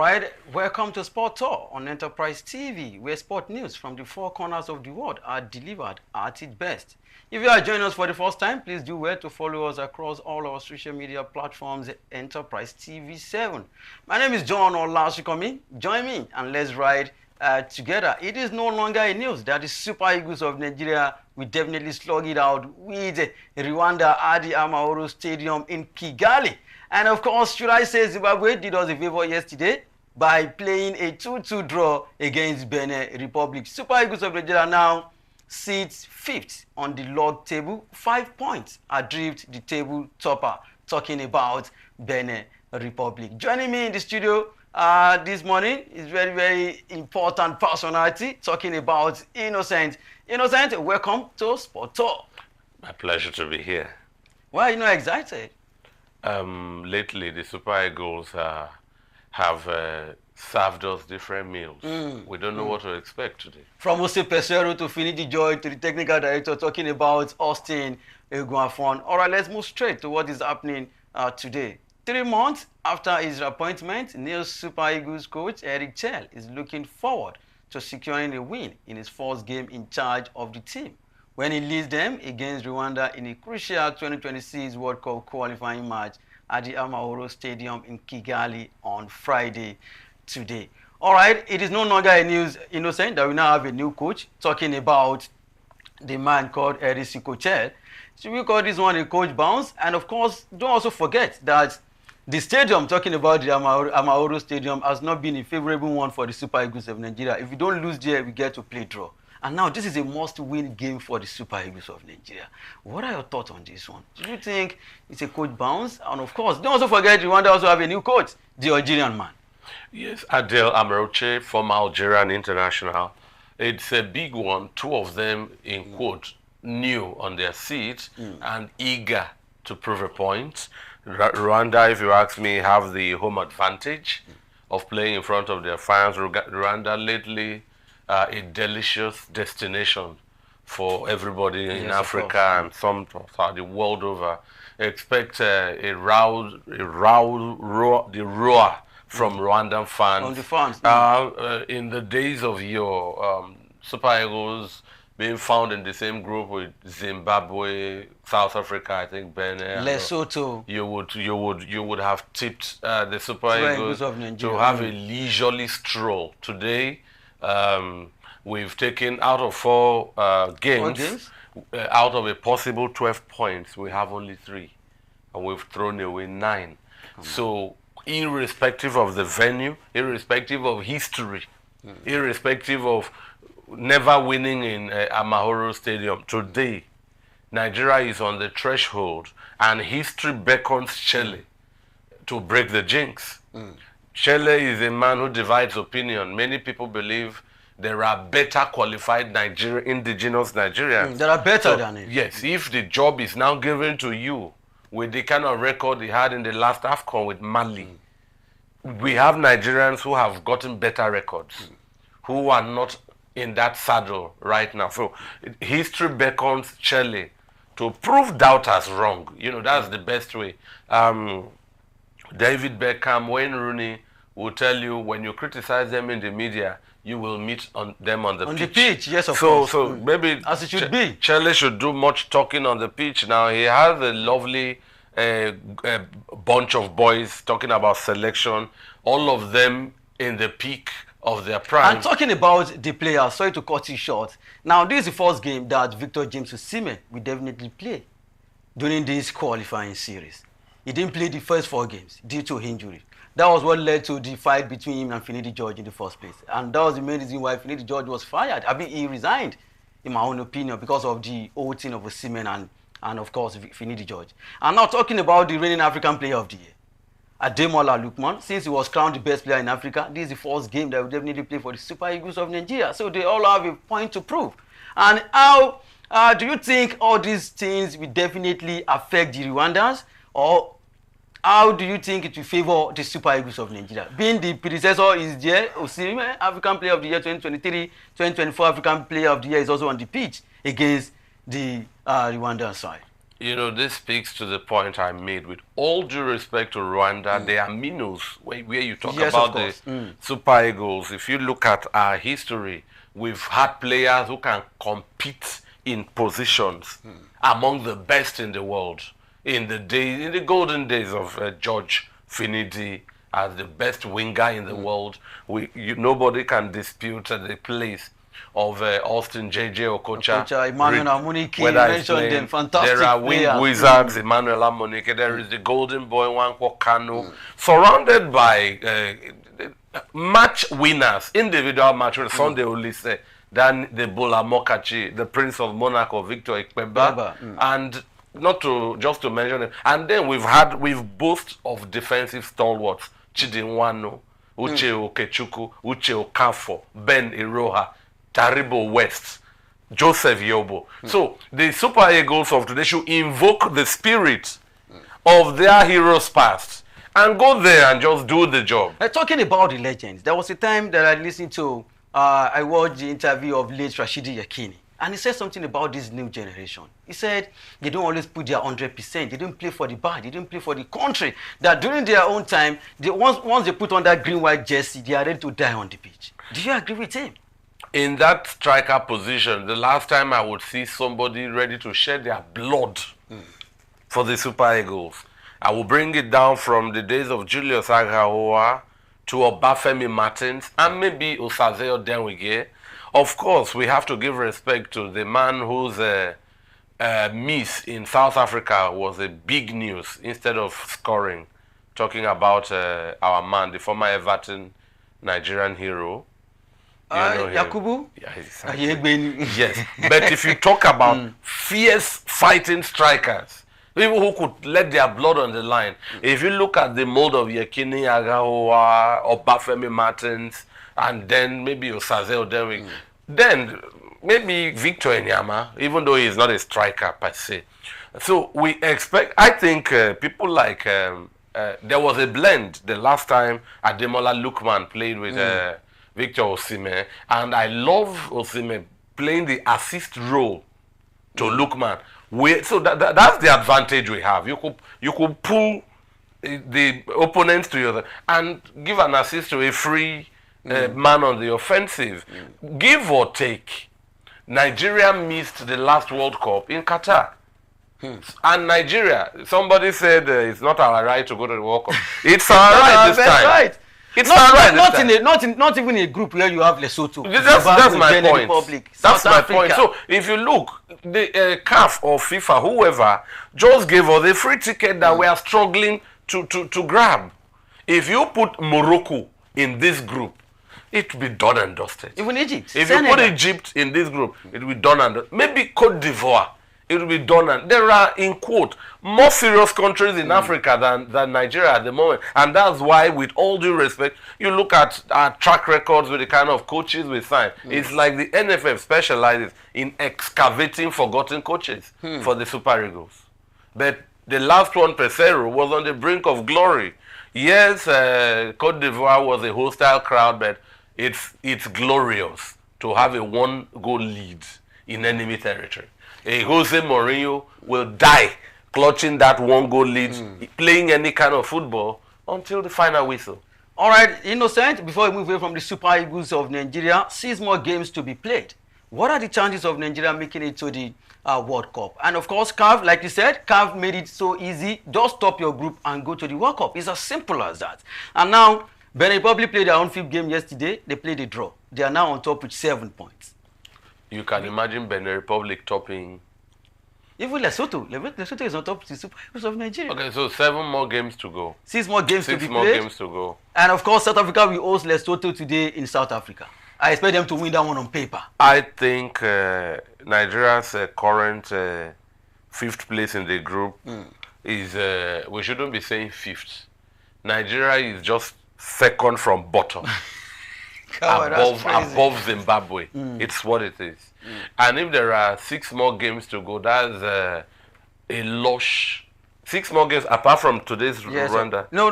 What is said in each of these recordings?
right, welcome to Sport Tour on Enterprise TV, where sport news from the four corners of the world are delivered at its best. If you are joining us for the first time, please do well to follow us across all our social media platforms, Enterprise TV 7. My name is John Olashikomi. Join me and let's ride together. It is no longer a news that the Super Eagles of Nigeria will definitely slug it out with Rwanda at the Amahoro Stadium in Kigali. And of course, should I say Zimbabwe did us a favor yesterday by playing a 2-2 draw against Benin Republic. Super Eagles of Nigeria now sits 5th on the log table, 5 points adrift the table topper, talking about Benin Republic. Joining me in the studio this morning is very important personality, talking about Innocent. Innocent, welcome to Sport Talk. My pleasure to be here. Why are you not excited? Lately, the Super Eagles have served us different meals. We don't know what to expect today. From Jose Pesero to Finidi Joy to the technical director talking about Austin Eguafon. All right, let's move straight to what is happening today. 3 months after his appointment, new Super Eagles coach Eric Chelle is looking forward to securing a win in his first game in charge of the team, when he leads them against Rwanda in a crucial 2026 World Cup qualifying match at the Amahoro Stadium in Kigali on Friday today. All right, it is no longer a news, Innocent, that we now have a new coach talking about the man called Eric Chelle. So we call this one a coach bounce. And of course, don't also forget that the stadium, talking about the Amahoro Stadium, has not been a favorable one for the Super Eagles of Nigeria. If we don't lose there, we get to play draw. And now this is a must-win game for the Super Eagles of Nigeria. What are your thoughts on this one? Do you think it's a coach bounce? And of course, don't also forget Rwanda also have a new coach, the Algerian man. Yes, Adel Amaroche, former Algerian international. It's a big one. 2 of them, in quote, new on their seats and eager to prove a point. Rwanda, if you ask me, have the home advantage of playing in front of their fans. Rwanda lately a delicious destination for everybody in Africa and some the world over. Expect the roar from Rwandan fans. On the fans. In the days of your Super Eagles being found in the same group with Zimbabwe, South Africa, I think Benin, Lesotho, you would have tipped the Super Eagles to have a leisurely stroll. Today, we've taken out of 4 games, out of a possible 12 points, we have only 3, and we've thrown away 9. So, irrespective of the venue, irrespective of history, irrespective of never winning in Amahoro Stadium, today, Nigeria is on the threshold, and history beckons Chelle to break the jinx. Chelle is a man who divides opinion. Many people believe there are better qualified indigenous Nigerians. There are better than him. Yes, if the job is now given to you with the kind of record he had in the last AFCON with Mali, we have Nigerians who have gotten better records, who are not in that saddle right now. So history beckons Chelle to prove doubters wrong. You know, that's the best way. David Beckham, Wayne Rooney will tell you when you criticize them in the media, you will meet them on the pitch. On the pitch, yes, of course. So maybe as it should be. Chelle should do much talking on the pitch. Now he has a lovely bunch of boys talking about selection, all of them in the peak of their prime. And talking about the players, sorry to cut you short. Now, this is the first game that Victor James Osimhen will definitely play during this qualifying series. He didn't play the first 4 games due to injury. That was what led to the fight between him and Finidi George in the first place. And that was the main reason why Finidi George was fired. I mean, he resigned, in my own opinion, because of the whole thing of Osimhen and of course, Finidi George. And now talking about the reigning African Player of the Year, Ademola Lookman, since he was crowned the best player in Africa, this is the first game that will definitely play for the Super Eagles of Nigeria. So they all have a point to prove. And how do you think all these things will definitely affect the Rwandans? Or how do you think it will favor the Super Eagles of Nigeria? Being the predecessor is there, Osimhen, African Player of the Year 2023, 2024 African Player of the Year is also on the pitch against the Rwandan side. You know, this speaks to the point I made. With all due respect to Rwanda, there are minnows where you talk about the Super Eagles. If you look at our history, we've had players who can compete in positions among the best in the world. In the golden days of George Finidi as the best winger in the world, nobody can dispute the place of Austin J.J. Okocha, Emmanuel Amunike, mentioned them, fantastic there are wing wizards, Emmanuel Amunike, there is the golden boy, Nwankwo Kanu, surrounded by match winners, individual match winners, Sunday Olise, then the Bola Mokachi, the Prince of Monaco, Victor Ikpeba, and not to just to mention them. And then we've boast of defensive stalwarts, Chidi Nwano, Uche Okechukwu, Uche Okafo, Ben Iroha, Taribo West, Joseph Yobo. So the Super Eagles of today should invoke the spirit of their heroes past and go there and just do the job. Talking about the legends, there was a time that I listened to, I watched the interview of late Rashidi Yakini. And he said something about this new generation. He said they don't always put their 100%. They didn't play for the band. They didn't play for the country. That during their own time, once they put on that green-white jersey, they are ready to die on the pitch. Do you agree with him? In that striker position, the last time I would see somebody ready to shed their blood for the Super Eagles, I will bring it down from the days of Julius Agahoa to Obafemi Martins and maybe Osazeo Denwige. Of course, we have to give respect to the man whose miss in South Africa was a big news instead of scoring. Talking about our man, the former Everton Nigerian hero. Yakubu? Yeah, exactly. Yes. But if you talk about fierce fighting strikers, people who could let their blood on the line, if you look at the mold of Yekini Agahoa, Obafemi Martins, and then maybe Osazeo Denwig, then maybe Victor Enyama, even though he's not a striker per se. So we expect, I think people like, there was a blend the last time Ademola Lookman played with Victor Osimhen, and I love Osimhen playing the assist role to Lookman. So that's the advantage we have. You could pull the opponents to your and give an assist to a free man on the offensive. Give or take, Nigeria missed the last World Cup in Qatar. And Nigeria, somebody said it's not our right to go to the World Cup. It's our right this time. Right. It's not even a group where you have Lesotho. That's my point. That's my point. So if you look, the CAF or FIFA, whoever, just gave us a free ticket that we are struggling to grab. If you put Morocco in this group, it will be done and dusted. Even Egypt. If you put Egypt in this group, it will be done and dusted. Maybe Cote d'Ivoire, it will be done. And there are, in quote, more serious countries in Africa than Nigeria at the moment. And that's why, with all due respect, you look at our track records with the kind of coaches we sign. It's like the NFF specializes in excavating forgotten coaches for the Super Eagles. But the last one, Pesero, was on the brink of glory. Yes, Cote d'Ivoire was a hostile crowd, but it's glorious to have a 1-goal lead in enemy territory. A Jose Mourinho will die clutching that 1-goal lead, playing any kind of football until the final whistle. All right, Innocent, before we move away from the Super Eagles of Nigeria, 6 more games to be played. What are the chances of Nigeria making it to the World Cup? And of course, CAF, like you said, CAF made it so easy. Just stop your group and go to the World Cup. It's as simple as that. And now, Benin Republic played their own 5th game yesterday. They played a draw. They are now on top with 7 points. You can imagine Benin Republic topping. Even Lesotho. Lesotho is on top of the Super Eagles of Nigeria. Okay, so 7 more games to go. 6 more games to be played. 6 more games to go. And of course, South Africa will host Lesotho today in South Africa. I expect them to win that one on paper. I think Nigeria's current 5th place in the group is, we shouldn't be saying 5th. Nigeria is just 2nd from bottom. above Zimbabwe. It's what it is. And if there are 6 more games to go, that's a lush. 6 more games apart from today's Rwanda. No,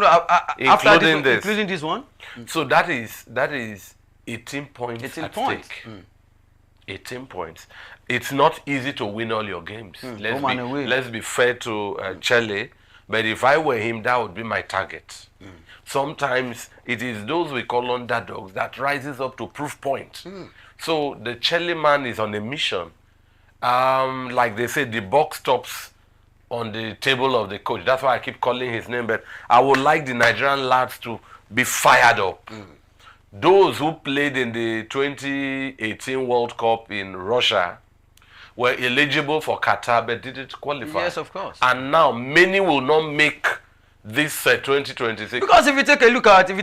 including this one. So that is 18 points 18 at points. stake. 18 points. It's not easy to win all your games. Let's be fair to Chelle, but if I were him, that would be my target. Sometimes it is those we call underdogs that rises up to proof point. So the Chelle man is on a mission. Like they say, the buck stops on the table of the coach. That's why I keep calling his name, but I would like the Nigerian lads to be fired up. Those who played in the 2018 World Cup in Russia were eligible for Qatar but didn't qualify. Yes, of course. And now many will not make this 2026. Because if you take a look at the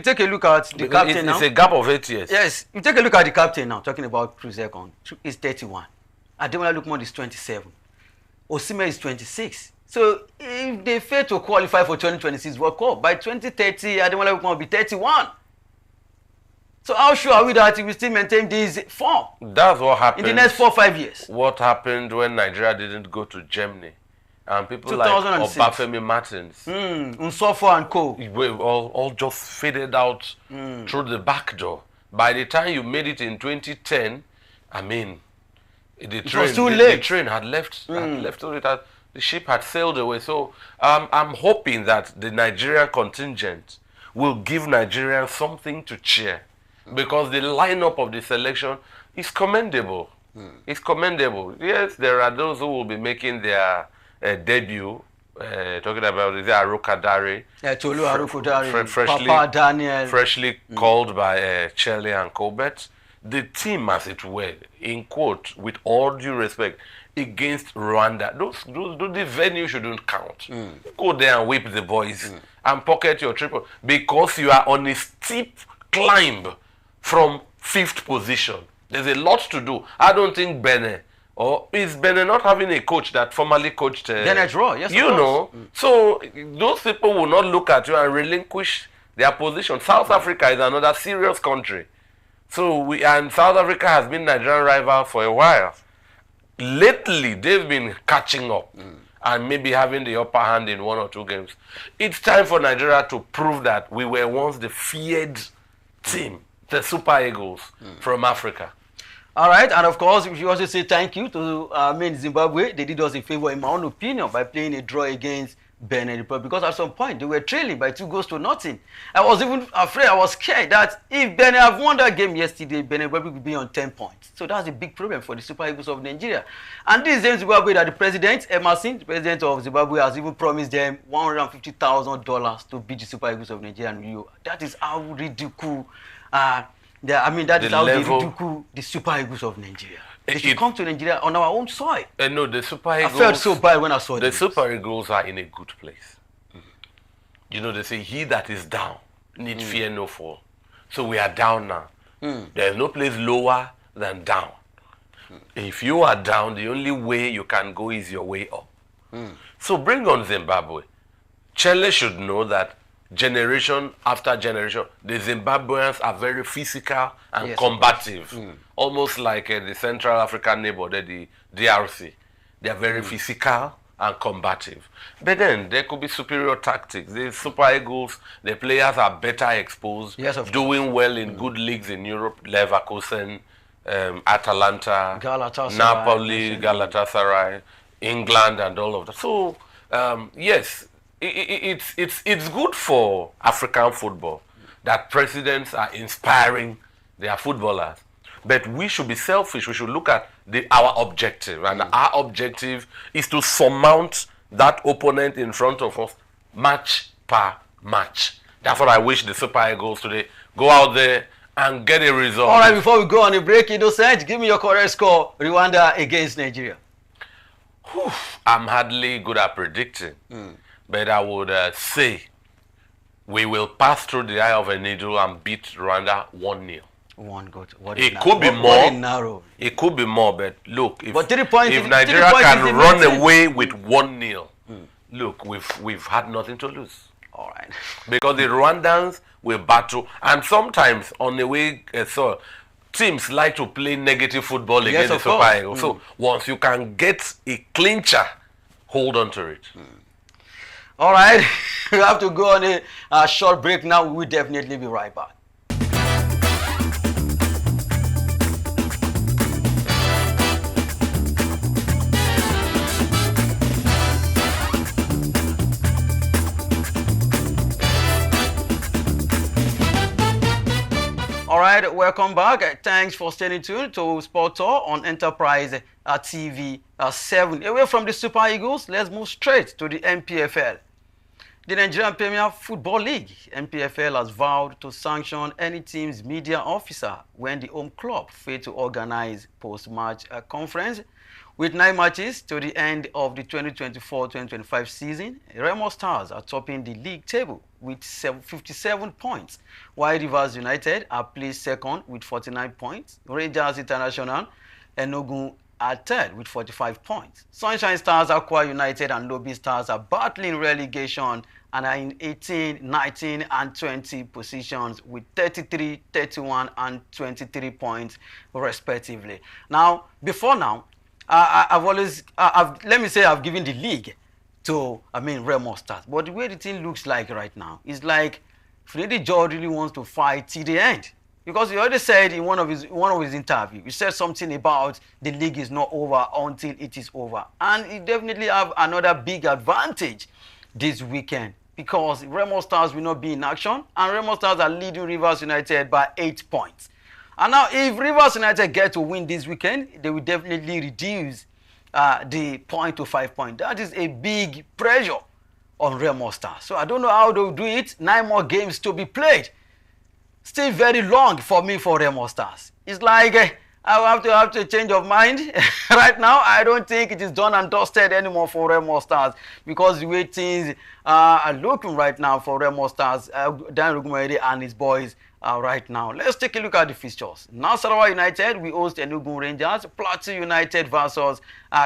captain now, it's a gap of 8 years. Yes, if you take a look at the captain now, talking about Cruz Ekon, he's 31. Ademola Lookman is 27. Osimhen is 26. So if they fail to qualify for 2026 World Cup, by 2030, Ademola Lookman will be 31. So how sure are we that we will still maintain this form? That's what happened in the next 4 or 5 years. What happened when Nigeria didn't go to Germany? And people like Obafemi Martins, Unsofo and co. all just faded out through the back door. By the time you made it in 2010, I mean, the train had left. The ship had sailed away. So I'm hoping that the Nigerian contingent will give Nigerians something to cheer. Because the lineup of the selection is commendable. It's commendable. Yes, there are those who will be making their debut. Talking about Arukadare, Tolu Arukadare, Papa Daniel, freshly called by Chelle and Colbert. The team, as it were, in quote, with all due respect, against Rwanda, the venue shouldn't count. Go there and whip the boys and pocket your triple because you are on a steep climb from 5th position. There's a lot to do. I don't think Benin, or is Benin not having a coach that formerly coached Benin Draw, yes, you know. So those people will not look at you and relinquish their position. South Africa is another serious country. So South Africa has been Nigerian rival for a while. Lately, they've been catching up and maybe having the upper hand in 1 or 2 games. It's time for Nigeria to prove that we were once the feared team, the Super Eagles from Africa. All right, and of course, we also say thank you to Zimbabwe. They did us a favor, in my own opinion, by playing a draw against Benin Republic, because at some point they were trailing by 2-0. I was even afraid, I was scared that if Benin have won that game yesterday, Benin Republic would be on 10 points. So that's a big problem for the Super Eagles of Nigeria. And this is Zimbabwe that the president, Emerson, the president of Zimbabwe, has even promised them $150,000 to beat the Super Eagles of Nigeria and Rio. That is how ridiculous. That is how they ridicule the Super Eagles of Nigeria. They should come to Nigeria on our own soil. No, the Super Eagles. I felt so bad when I saw the Super Eagles are in a good place. You know, they say, he that is down need fear no fall. So we are down now. There is no place lower than down. If you are down, the only way you can go is your way up. So bring on Zimbabwe. Chelle should know that generation after generation, the Zimbabweans are very physical and combative. Almost like the Central African neighbor, the DRC. They are very physical and combative. But then there could be superior tactics. The Super Eagles, the players are better exposed, doing well in good leagues in Europe, Leverkusen, Atalanta, Napoli, Galatasaray, England, and all of that. So, yes, it's good for African football that presidents are inspiring their footballers. But we should be selfish. We should look at our objective. And our objective is to surmount that opponent in front of us match per match. That's what I wish the Super Eagles today. Go out there and get a result. All right, before we go on a break, Innocent, give me your correct score. Rwanda against Nigeria. I'm hardly good at predicting. But I would say we will pass through the eye of a needle and beat Rwanda 1-0. It could be more. It could be more, but look, if Nigeria can run away with 1-0, look, we've had nothing to lose. All right. Because the Rwandans will battle, and sometimes on the way, so teams like to play negative football against the Super Eagles. So once you can get a clincher, hold on to it. All right, we have to go on a short break now. We'll definitely be right back. All right, welcome back. Thanks for staying tuned to Sport Tour on Enterprise TV 7. Away from the Super Eagles, let's move straight to the NPFL. The Nigerian Premier Football League, NPFL, has vowed to sanction any team's media officer when the home club failed to organize post-match conference. With 9 matches to the end of the 2024-2025 season, Remo Stars are topping the league table with 57 points, while Rivers United are placed second with 49 points. Rangers International, Enugu are third with 45 points. Sunshine Stars, Aqua United, and Lobby Stars are battling relegation and are in 18, 19, and 20 positions with 33, 31, and 23 points respectively. Now, before now, let me say I've given the league to, Remo Stars. But the way the thing looks like right now is like Freddy George really wants to fight till the end. Because he already said in one of his interviews, he said something about the league is not over until it is over. And he definitely have another big advantage this weekend because Remo Stars will not be in action and Remo Stars are leading Rivers United by 8 points. And now if Rivers United get to win this weekend, they will definitely reduce the point to 5 points. That is a big pressure on Remo Stars. So I don't know how they'll do it. 9 more games to be played. Still very long for me for Remo Stars. It's like I have to change of mind. Right now, I don't think it is done and dusted anymore for Remo Stars because the way things are looking right now for Remo Stars, Dan Rugumere and his boys right now. Let's take a look at the fixtures. Nasarawa United, we host Enugu Rangers. Plateau United versus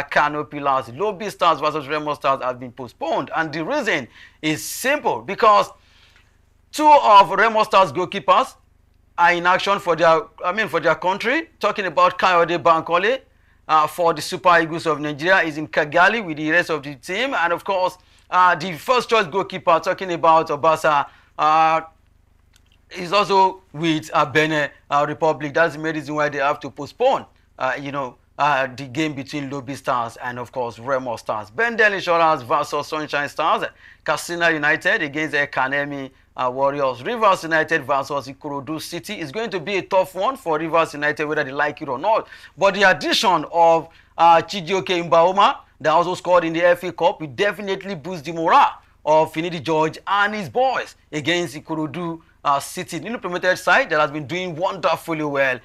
Kano Pillars. Lobby Stars versus Remo Stars have been postponed. And the reason is simple because 2 of Remo Stars goalkeepers are in action for their country. Talking about Kayode Bankole for the Super Eagles of Nigeria is in Kigali with the rest of the team. And of course, the first choice goalkeeper, talking about Obasa, is also with Benin Republic. That's the main reason why they have to postpone, the game between Lobby Stars and, of course, Remo Stars. Bendel Insurance versus Sunshine Stars. Katsina United against Kanemi Warriors. Rivers United versus Ikorodu City is going to be a tough one for Rivers United, whether they like it or not. But the addition of Chijioke Mbaoma, that also scored in the FA Cup, will definitely boost the morale of Finidi George and his boys against Ikorodu City, the new promoted side that has been doing wonderfully well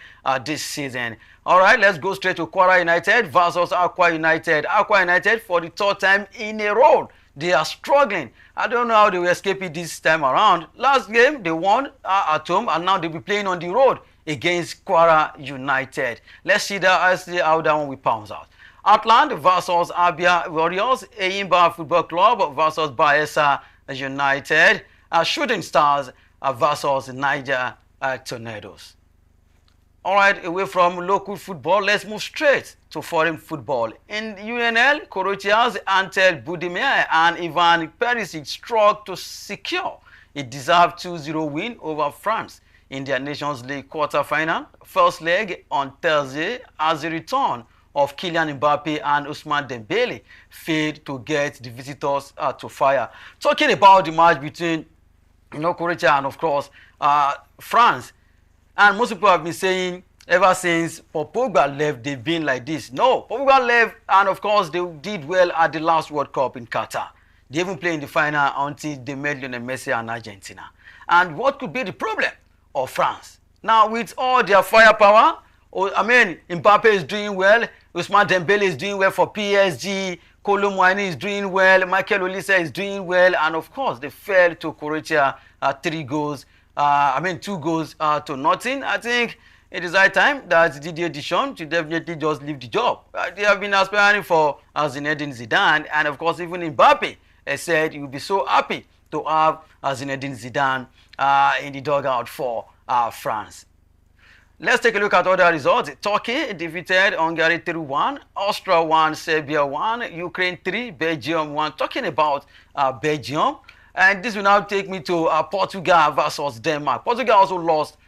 this season. All right, let's go straight to Kwara United versus Aqua United. Aqua United, for the 3rd time in a row, they are struggling. I don't know how they will escape it this time around. Last game, they won at home, and now they'll be playing on the road against Kwara United. Let's see how that one will pounce out. Atlant versus Abia Warriors. Eyimba Football Club versus Bayelsa United. Shooting Stars versus Niger Tornadoes. All right, away from local football, let's move straight to foreign football. In UNL, Croatia's Antel Budimir and Ivan Perisic struggled to secure a deserved 2-0 win over France in their Nations League quarter-final. First leg on Thursday as a return of Kylian Mbappe and Ousmane Dembele failed to get the visitors to fire. Talking about the match between Croatia and, of course, France. And most people have been saying ever since Paul Pogba left, they've been like this. No, Paul Pogba left, and of course, they did well at the last World Cup in Qatar. They even played in the final until they met Lionel Messi and Argentina. And what could be the problem of France? Now, with all their firepower, Mbappe is doing well, Ousmane Dembele is doing well for PSG, Kolo Muani is doing well, Michael Olise is doing well, and of course, they fell to Croatia 2 goals to nothing. I think it is high time that Didier Deschamps should definitely just leave the job. They have been aspiring for Zinedine Zidane, and of course, even Mbappe said he would be so happy to have Zinedine Zidane in the dugout for France. Let's take a look at other results. Turkey defeated Hungary 3-1, Austria 1, Serbia 1, Ukraine 3, Belgium 1. Talking about Belgium, and this will now take me to Portugal versus Denmark. Portugal also lost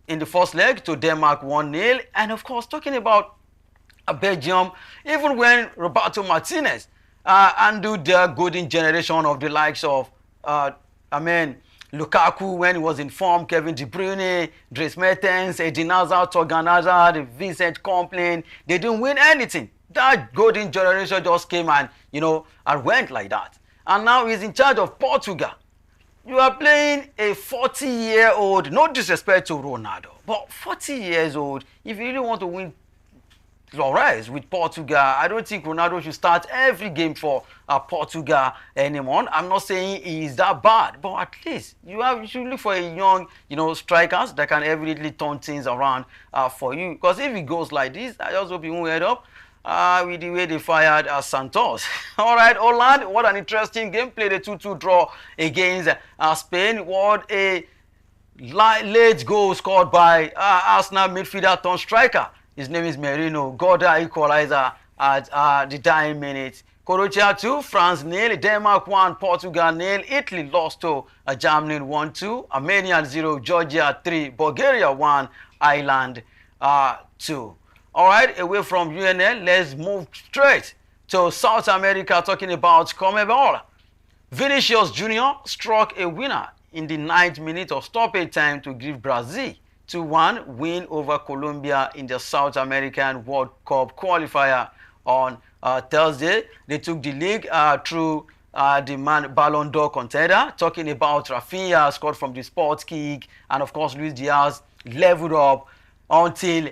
in the first leg to Denmark 1-0. And of course, talking about Belgium, even when Roberto Martinez handled their golden generation of the likes of Lukaku when he was in form, Kevin De Bruyne, Dries Mertens, Eden Hazard, Torgan Hazard, Vincent Kompany. They didn't win anything. That golden generation just came and, and went like that. And now he's in charge of Portugal. You are playing a 40-year-old, no disrespect to Ronaldo, but 40 years old, if you really want to win Flores with Portugal, I don't think Ronaldo should start every game for Portugal anymore. I'm not saying he's that bad, but at least you should look for a young, strikers that can evidently turn things around for you. Because if it goes like this, I just hope he won't head up with the way they fired Santos. All right, Holland, what an interesting game. Played a 2-2 draw against Spain. What a late goal scored by Arsenal midfielder turned striker. His name is Merino. Got that equalizer at the dying minute. Croatia 2, France 0, Denmark 1, Portugal 0, Italy lost to Germany 1-2, Armenia 0, Georgia 3, Bulgaria 1, Ireland 2. All right, away from UNL, let's move straight to South America, talking about CONMEBOL. Vinicius Jr. struck a winner in the 9th minute of stoppage time to give Brazil 2-1 win over Colombia in the South American World Cup qualifier on Thursday. They took the league through the Ballon d'Or contender, talking about Rafinha scored from the spot kick, and of course Luis Diaz leveled up until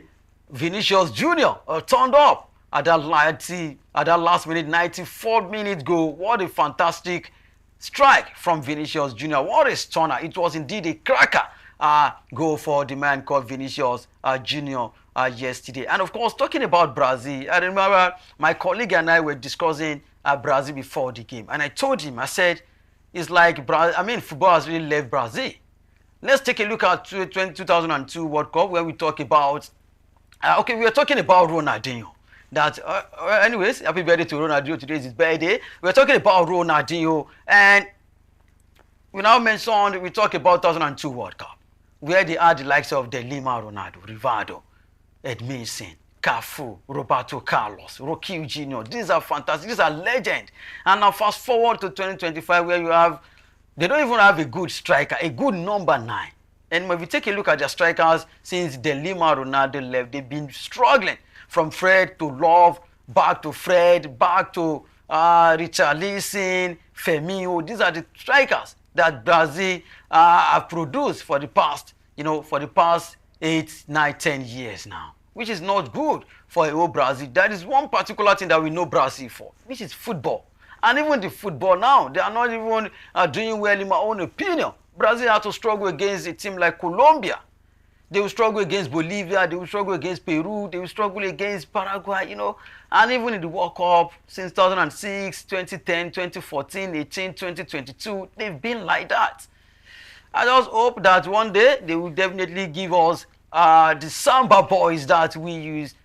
Vinicius Jr. Turned up at that last minute, 94-minute goal. What a fantastic strike from Vinicius Jr. What a stunner. It was indeed a cracker goal for the man called Vinicius Jr. Yesterday. And of course, talking about Brazil, I remember my colleague and I were discussing Brazil before the game. And I told him, I said, it's like, football has really left Brazil. Let's take a look at 2002 World Cup where we talk about we are talking about Ronaldinho. That, anyways, happy birthday to Ronaldinho. Today is his birthday. We're talking about Ronaldinho, and we now mentioned, we talk about 2002 World Cup, where they had the likes of De Lima, Ronaldo, Rivaldo, Edmilson, Cafu, Roberto Carlos, Roque Jr. These are fantastic. These are legends. And now fast forward to 2025, where they don't even have a good striker, a good number 9. And when we take a look at their strikers since De Lima, Ronaldo left, they've been struggling from Fred to Love, back to Fred, back to Richarlison, Firmino. These are the strikers that Brazil have produced for the past, 8, 9, 10 years now, which is not good for a whole Brazil. That is one particular thing that we know Brazil for, which is football. And even the football now, they are not even doing well in my own opinion. Brazil had to struggle against a team like Colombia. They will struggle against Bolivia. They will struggle against Peru. They will struggle against Paraguay, And even in the World Cup since 2006, 2010, 2014, 18, 2022, they've been like that. I just hope that one day they will definitely give us the Samba boys that we used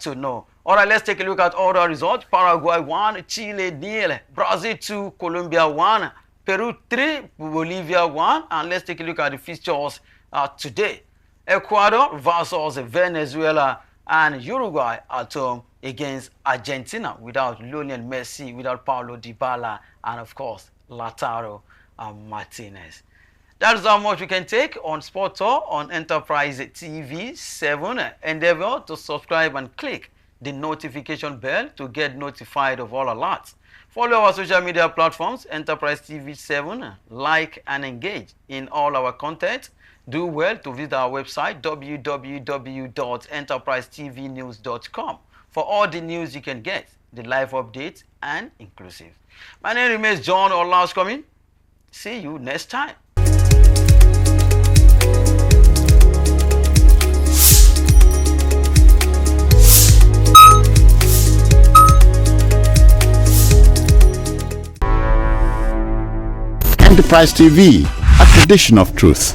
to know. All right, let's take a look at all the results. Paraguay 1, Chile 0, Brazil 2, Colombia 1, Peru 3, Bolivia 1. And let's take a look at the fixtures today. Ecuador versus Venezuela, and Uruguay at home against Argentina without Lionel Messi, without Paulo Dybala, and of course, Lautaro Martinez. That is how much we can take on Sport Tour on Enterprise TV 7. Endeavor to subscribe and click the notification bell to get notified of all alerts. Follow our social media platforms, Enterprise TV 7, like and engage in all our content. Do well to visit our website, www.enterprisetvnews.com, for all the news you can get, the live updates, and inclusive. My name remains John Olaskomi. See you next time. Enterprise TV, a tradition of truth.